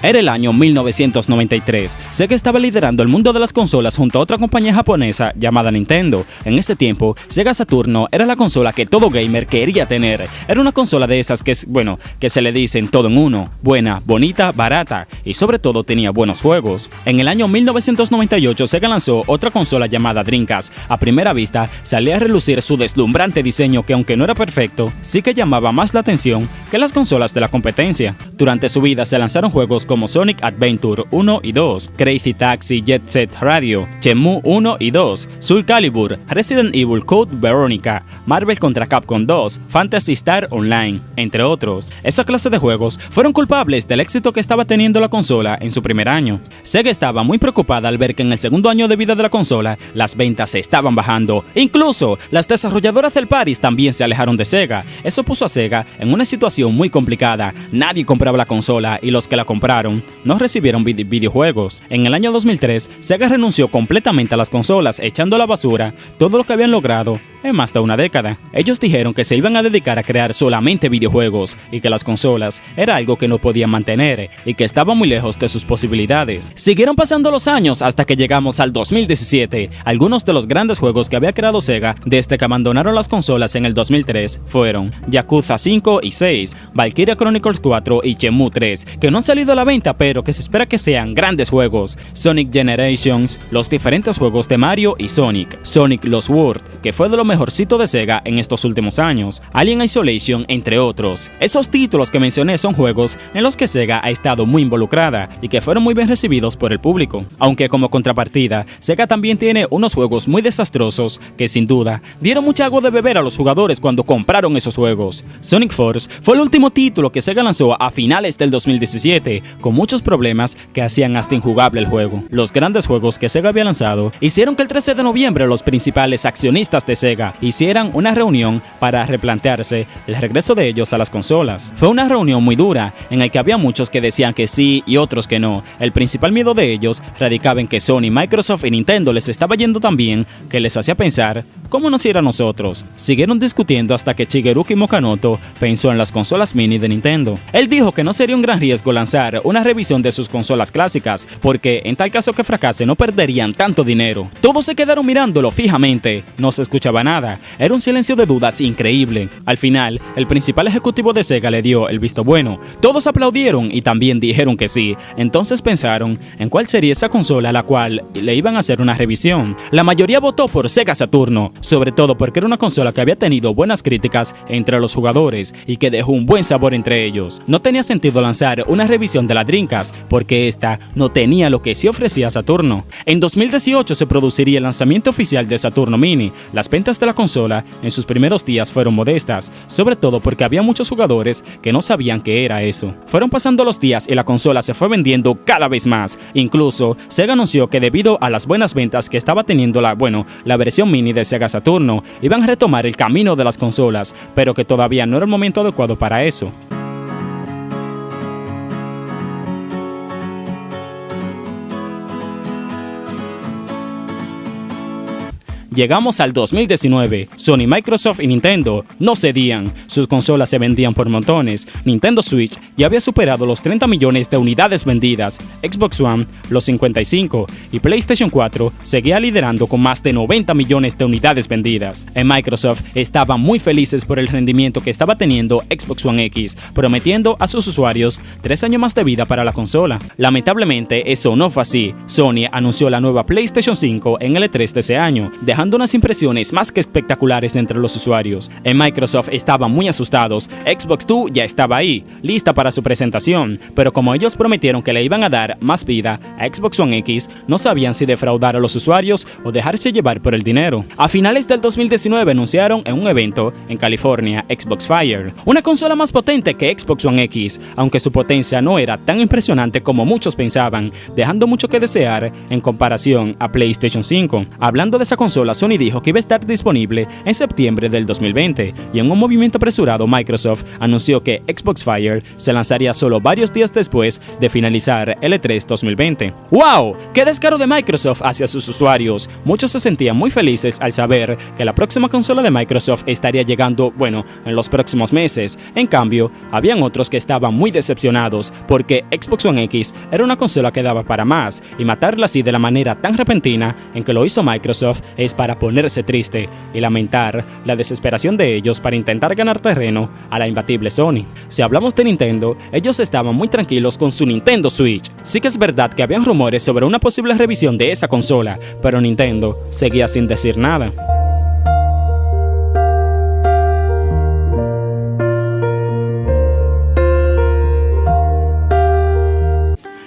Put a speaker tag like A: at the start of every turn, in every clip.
A: Era el año 1993. Sega estaba liderando el mundo de las consolas junto a otra compañía japonesa llamada Nintendo. En ese tiempo, Sega Saturno era la consola que todo gamer quería tener. Era una consola de esas que se le dicen todo en uno: buena, bonita, barata y sobre todo tenía buenos juegos. En el año 1998 Sega lanzó otra consola llamada Dreamcast. A primera vista salía a relucir su deslumbrante diseño que, aunque no era perfecto, sí que llamaba más la atención que las consolas de la competencia. Durante su vida se lanzaron juegos como Sonic Adventure 1 y 2, Crazy Taxi, Jet Set Radio, Shenmue 1 y 2, Soul Calibur, Resident Evil Code Veronica, Marvel contra Capcom 2, Phantasy Star Online, entre otros. Esa clase de juegos fueron culpables del éxito que estaba teniendo la consola en su primer año. Sega estaba muy preocupada al ver que en el segundo año de vida de la consola las ventas se estaban bajando. Incluso las desarrolladoras del Paris también se alejaron de Sega. Eso puso a Sega en una situación muy complicada. Nadie compraba la consola y los que la compraron no recibieron videojuegos. En el año 2003, Sega renunció completamente a las consolas, echando a la basura todo lo que habían logrado en más de una década. Ellos dijeron que se iban a dedicar a crear solamente videojuegos y que las consolas era algo que no podían mantener y que estaba muy lejos de sus posibilidades. Siguieron pasando los años hasta que llegamos al 2017. Algunos de los grandes juegos que había creado Sega desde que abandonaron las consolas en el 2003 fueron Yakuza 5 y 6, Valkyria Chronicles 4 y Shenmue 3, que no han salido a la venta pero que se espera que sean grandes juegos, Sonic Generations, los diferentes juegos de Mario y Sonic, Sonic Lost World, que fue de lo mejorcito de Sega en estos últimos años, Alien Isolation, entre otros. Esos títulos que mencioné son juegos en los que Sega ha estado muy involucrada y que fueron muy bien recibidos por el público. Aunque como contrapartida, Sega también tiene unos juegos muy desastrosos que sin duda dieron mucha agua de beber a los jugadores cuando compraron esos juegos. Sonic Force fue el último título que Sega lanzó a finales del 2017, con muchos problemas que hacían hasta injugable el juego. Los grandes juegos que Sega había lanzado hicieron que el 13 de noviembre los principales accionistas de Sega hicieran una reunión para replantearse el regreso de ellos a las consolas. Fue una reunión muy dura, en la que había muchos que decían que sí y otros que no. El principal miedo de ellos radicaba en que Sony, Microsoft y Nintendo les estaba yendo tan bien que les hacía pensar ¿cómo nos irá a nosotros? Siguieron discutiendo hasta que Shigeruki Mokanoto pensó en las consolas mini de Nintendo. Él dijo que no sería un gran riesgo lanzar una revisión de sus consolas clásicas, porque en tal caso que fracase no perderían tanto dinero. Todos se quedaron mirándolo fijamente, no se escuchaba nada, era un silencio de dudas increíble. Al final, el principal ejecutivo de Sega le dio el visto bueno. Todos aplaudieron y también dijeron que sí. Entonces pensaron en cuál sería esa consola a la cual le iban a hacer una revisión. La mayoría votó por Sega Saturno, sobre todo porque era una consola que había tenido buenas críticas entre los jugadores y que dejó un buen sabor entre ellos. No tenía sentido lanzar una revisión de la Dreamcast porque esta no tenía lo que sí ofrecía Saturno. En 2018 se produciría el lanzamiento oficial de Saturno Mini. Las ventas de la consola en sus primeros días fueron modestas, sobre todo porque había muchos jugadores que no sabían qué era eso. Fueron pasando los días y la consola se fue vendiendo cada vez más. Incluso Sega anunció que debido a las buenas ventas que estaba teniendo la versión mini de Sega Saturno, iban a retomar el camino de las consolas, pero que todavía no era el momento adecuado para eso. Llegamos al 2019. Sony, Microsoft y Nintendo no cedían. Sus consolas se vendían por montones. Nintendo Switch ya había superado los 30 millones de unidades vendidas. Xbox One los 55 y PlayStation 4 seguía liderando con más de 90 millones de unidades vendidas. En Microsoft estaban muy felices por el rendimiento que estaba teniendo Xbox One X, prometiendo a sus usuarios 3 años más de vida para la consola. Lamentablemente eso no fue así. Sony anunció la nueva PlayStation 5 en el E3 de ese año, dejando unas impresiones más que espectaculares entre los usuarios. En Microsoft estaban muy asustados. Xbox 2 ya estaba ahí, lista para su presentación, pero como ellos prometieron que le iban a dar más vida a Xbox One X, no sabían si defraudar a los usuarios o dejarse llevar por el dinero. A finales del 2019 anunciaron en un evento en California Xbox Fire, una consola más potente que Xbox One X, aunque su potencia no era tan impresionante como muchos pensaban, dejando mucho que desear en comparación a PlayStation 5. Hablando de esa consola, Sony dijo que iba a estar disponible en septiembre del 2020, y en un movimiento apresurado Microsoft anunció que Xbox Fire se lanzaría solo varios días después de finalizar el E3 2020. ¡Wow! ¡Qué descaro de Microsoft hacia sus usuarios! Muchos se sentían muy felices al saber que la próxima consola de Microsoft estaría llegando, en los próximos meses. En cambio, habían otros que estaban muy decepcionados porque Xbox One X era una consola que daba para más, y matarla así de la manera tan repentina en que lo hizo Microsoft es para ponerse triste y lamentar la desesperación de ellos para intentar ganar terreno a la imbatible Sony. Si hablamos de Nintendo, ellos estaban muy tranquilos con su Nintendo Switch. Sí que es verdad que habían rumores sobre una posible revisión de esa consola, pero Nintendo seguía sin decir nada.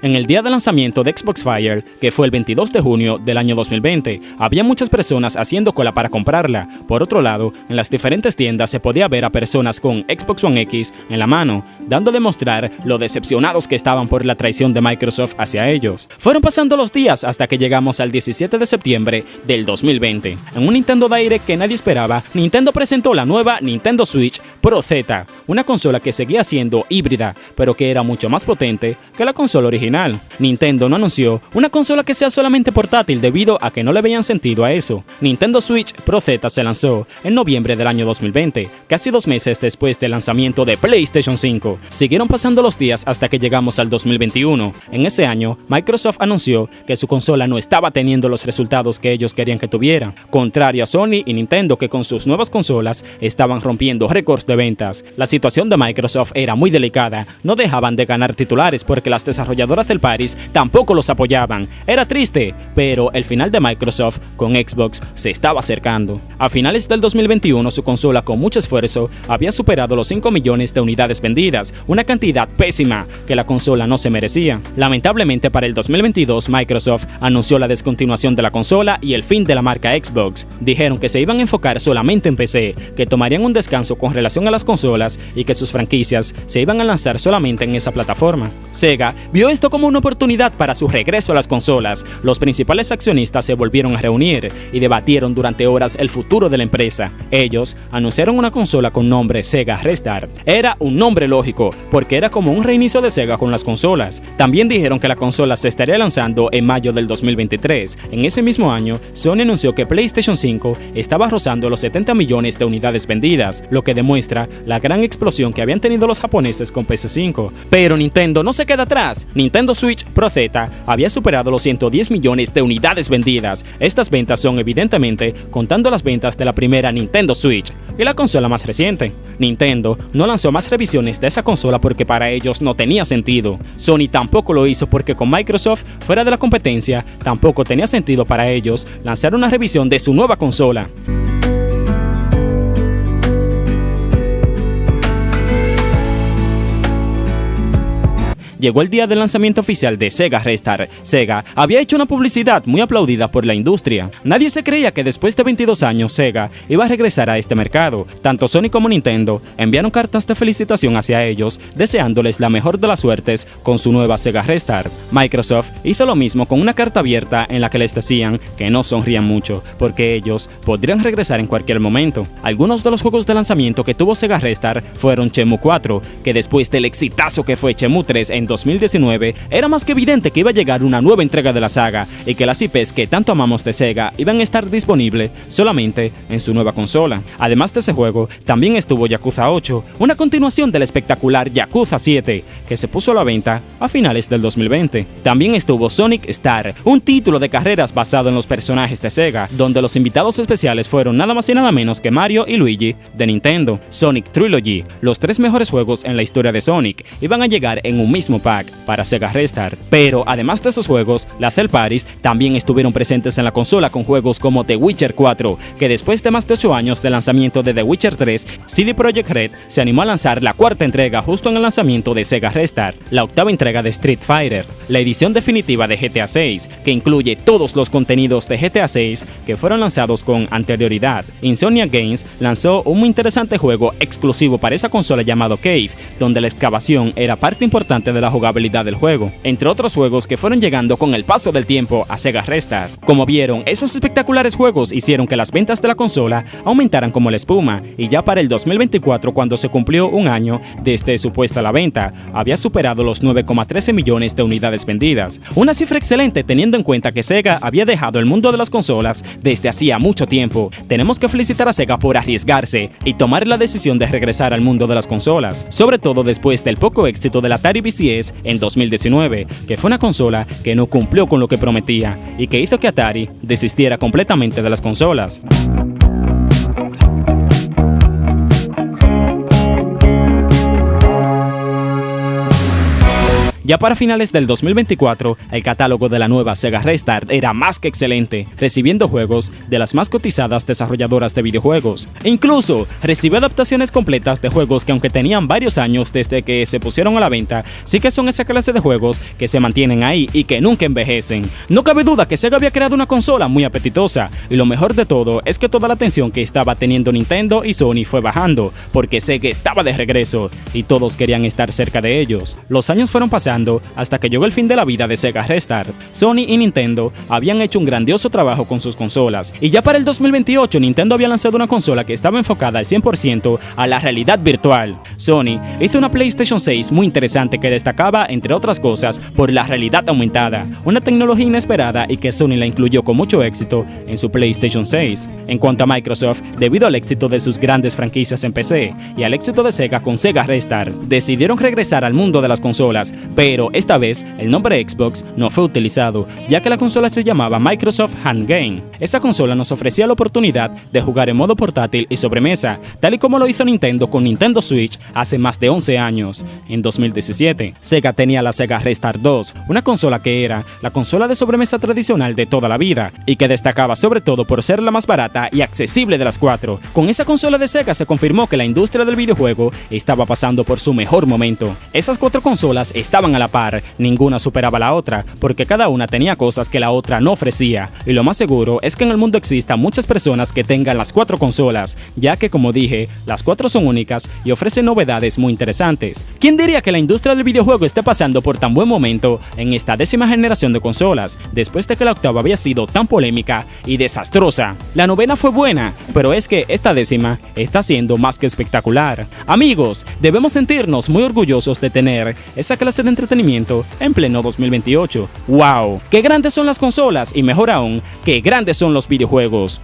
A: En el día de lanzamiento de Xbox Fire, que fue el 22 de junio del año 2020, había muchas personas haciendo cola para comprarla. Por otro lado, en las diferentes tiendas se podía ver a personas con Xbox One X en la mano, dando a demostrar lo decepcionados que estaban por la traición de Microsoft hacia ellos. Fueron pasando los días hasta que llegamos al 17 de septiembre del 2020. En un Nintendo Direct que nadie esperaba, Nintendo presentó la nueva Nintendo Switch Pro Z, una consola que seguía siendo híbrida, pero que era mucho más potente que la consola original. Nintendo no anunció una consola que sea solamente portátil debido a que no le veían sentido a eso. Nintendo Switch Pro Z se lanzó en noviembre del año 2020, casi 2 meses después del lanzamiento de PlayStation 5. Siguieron pasando los días hasta que llegamos al 2021. En ese año, Microsoft anunció que su consola no estaba teniendo los resultados que ellos querían que tuviera, contrario a Sony y Nintendo, que con sus nuevas consolas estaban rompiendo récords de ventas. La situación de Microsoft era muy delicada, no dejaban de ganar titulares porque las desarrolladoras del Paris tampoco los apoyaban. Era triste, pero el final de Microsoft con Xbox se estaba acercando. A finales del 2021, su consola con mucho esfuerzo había superado los 5 millones de unidades vendidas, una cantidad pésima que la consola no se merecía. Lamentablemente, para el 2022, Microsoft anunció la descontinuación de la consola y el fin de la marca Xbox. Dijeron que se iban a enfocar solamente en PC, que tomarían un descanso con relación a las consolas y que sus franquicias se iban a lanzar solamente en esa plataforma. Sega vio esto como una oportunidad para su regreso a las consolas. Los principales accionistas se volvieron a reunir y debatieron durante horas el futuro de la empresa. Ellos anunciaron una consola con nombre Sega Restart. Era un nombre lógico, porque era como un reinicio de Sega con las consolas. También dijeron que la consola se estaría lanzando en mayo del 2023. En ese mismo año, Sony anunció que PlayStation 5 estaba rozando los 70 millones de unidades vendidas, lo que demuestra la gran explosión que habían tenido los japoneses con PS5. Pero Nintendo no se queda atrás. Nintendo Switch Pro Z había superado los 110 millones de unidades vendidas. Estas ventas son evidentemente contando las ventas de la primera Nintendo Switch y la consola más reciente. Nintendo no lanzó más revisiones de esa consola porque para ellos no tenía sentido. Sony tampoco lo hizo porque con Microsoft fuera de la competencia tampoco tenía sentido para ellos lanzar una revisión de su nueva consola. Llegó el día del lanzamiento oficial de Sega Restart. Sega había hecho una publicidad muy aplaudida por la industria. Nadie se creía que después de 22 años Sega iba a regresar a este mercado. Tanto Sony como Nintendo enviaron cartas de felicitación hacia ellos, deseándoles la mejor de las suertes con su nueva Sega Restart. Microsoft hizo lo mismo con una carta abierta en la que les decían que no sonrían mucho, porque ellos podrían regresar en cualquier momento. Algunos de los juegos de lanzamiento que tuvo Sega Restart fueron Shenmue 4, que después del exitazo que fue Shenmue 3 en 2019, era más que evidente que iba a llegar una nueva entrega de la saga y que las IPs que tanto amamos de Sega iban a estar disponibles solamente en su nueva consola. Además de ese juego, también estuvo Yakuza 8, una continuación del espectacular Yakuza 7, que se puso a la venta a finales del 2020. También estuvo Sonic Star, un título de carreras basado en los personajes de Sega, donde los invitados especiales fueron nada más y nada menos que Mario y Luigi de Nintendo. Sonic Trilogy, los 3 mejores juegos en la historia de Sonic, iban a llegar en un mismo pack para Sega Restart. Pero además de esos juegos, las third parties también estuvieron presentes en la consola con juegos como The Witcher 4, que después de más de 8 años de lanzamiento de The Witcher 3, CD Projekt Red se animó a lanzar la 4ª entrega justo en el lanzamiento de Sega Restart, la 8ª entrega de Street Fighter, la edición definitiva de GTA 6, que incluye todos los contenidos de GTA 6 que fueron lanzados con anterioridad. Insomnia Games lanzó un muy interesante juego exclusivo para esa consola llamado Cave, donde la excavación era parte importante de la la jugabilidad del juego, entre otros juegos que fueron llegando con el paso del tiempo a Sega Restart. Como vieron, esos espectaculares juegos hicieron que las ventas de la consola aumentaran como la espuma, y ya para el 2024, cuando se cumplió un año desde su puesta a la venta, había superado los 9,13 millones de unidades vendidas. Una cifra excelente teniendo en cuenta que Sega había dejado el mundo de las consolas desde hacía mucho tiempo. Tenemos que felicitar a Sega por arriesgarse y tomar la decisión de regresar al mundo de las consolas, sobre todo después del poco éxito del Atari VCS en 2019, que fue una consola que no cumplió con lo que prometía y que hizo que Atari desistiera completamente de las consolas. Ya para finales del 2024, el catálogo de la nueva Sega Restart era más que excelente, recibiendo juegos de las más cotizadas desarrolladoras de videojuegos. E incluso recibió adaptaciones completas de juegos que, aunque tenían varios años desde que se pusieron a la venta, sí que son esa clase de juegos que se mantienen ahí y que nunca envejecen. No cabe duda que Sega había creado una consola muy apetitosa, y lo mejor de todo es que toda la atención que estaba teniendo Nintendo y Sony fue bajando, porque Sega estaba de regreso y todos querían estar cerca de ellos. Los años fueron pasando hasta que llegó el fin de la vida de Sega Restart. Sony y Nintendo habían hecho un grandioso trabajo con sus consolas, y ya para el 2028 Nintendo había lanzado una consola que estaba enfocada al 100% a la realidad virtual. Sony hizo una PlayStation 6 muy interesante que destacaba, entre otras cosas, por la realidad aumentada, una tecnología inesperada y que Sony la incluyó con mucho éxito en su PlayStation 6. En cuanto a Microsoft, debido al éxito de sus grandes franquicias en PC y al éxito de Sega con Sega Restart, decidieron regresar al mundo de las consolas, pero esta vez el nombre Xbox no fue utilizado, ya que la consola se llamaba Microsoft Handgame. Esa consola nos ofrecía la oportunidad de jugar en modo portátil y sobremesa, tal y como lo hizo Nintendo con Nintendo Switch hace más de 11 años. En 2017, Sega tenía la Sega Restart 2, una consola que era la consola de sobremesa tradicional de toda la vida, y que destacaba sobre todo por ser la más barata y accesible de las cuatro. Con esa consola de Sega se confirmó que la industria del videojuego estaba pasando por su mejor momento. Esas cuatro consolas estaban a la par, ninguna superaba a la otra, porque cada una tenía cosas que la otra no ofrecía, y lo más seguro es que en el mundo existan muchas personas que tengan las cuatro consolas, ya que, como dije, las cuatro son únicas y ofrecen novedades muy interesantes. ¿Quién diría que la industria del videojuego esté pasando por tan buen momento en esta 10ª generación de consolas, después de que la octava había sido tan polémica y desastrosa? La novena fue buena, pero es que esta 10ª está siendo más que espectacular. Amigos, debemos sentirnos muy orgullosos de tener esa clase de entretenimiento en pleno 2028. ¡Wow! ¡Qué grandes son las consolas! Y mejor aún, ¡qué grandes son los videojuegos!